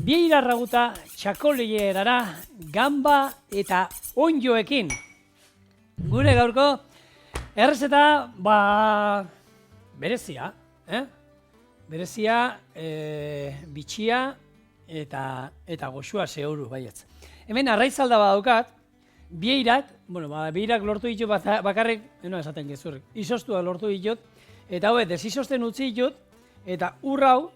Bieira raguta txakolierara gamba eta onjoekin. Gure gaurko errezeta berezia, berezia, bitxia eta goxua zehuru baietz. Hemen arraizalda badaukat, bieirak, bieirak lortu ditut bakarrik, esaten gezurrik, izostuak lortu ditut, eta hau desizosten utzi ditut, eta urrau,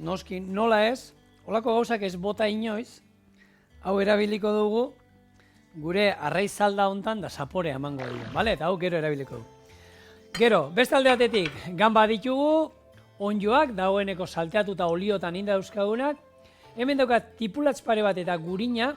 noski nola ez, holako gauzak ez bota inoiz, hau erabiliko dugu, gure arraizalda hontan da zaporea emango dugu, bale? Eta hau gero erabiliko dugu. Gero, beste alde batetik, gamba ditugu, onjoak, dagoeneko salteatuta oliotan inda euskagunak, hemen daukat tipulatz pare bat eta gurina,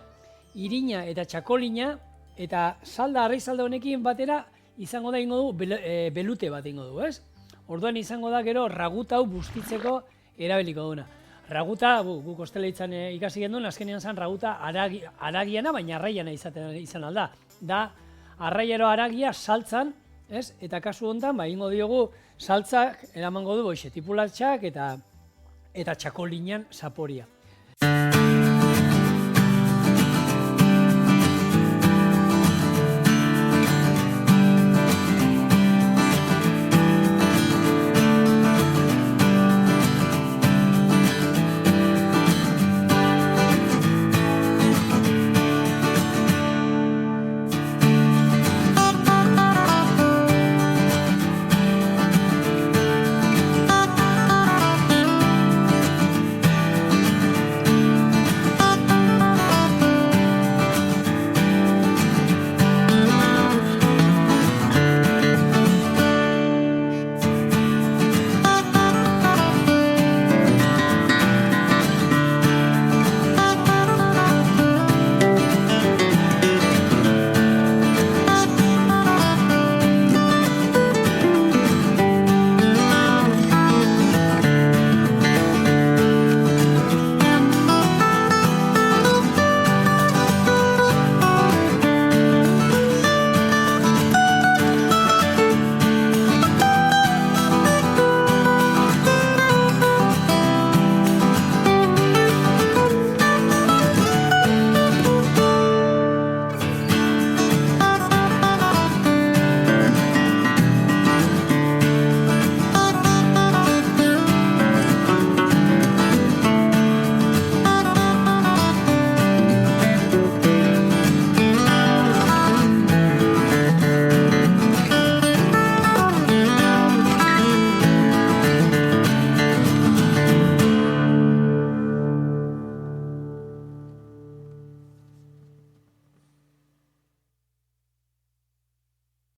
irina eta txakolina, eta salda arraizalda honekin batera izango da ingo du, belute bat ingo du, ez? Orduan izango da gero raguta hau bustitzeko erabiliko duna. Raguta, guk osteleitzan ikasi genduen, azkenean zen raguta aragiana, baina arraiana izan alda. Da, arraiero aragia saltzan, ez? Eta kasu honetan, ingo diogu saltzak eramango du, tipulatxak eta txakolinan zaporia.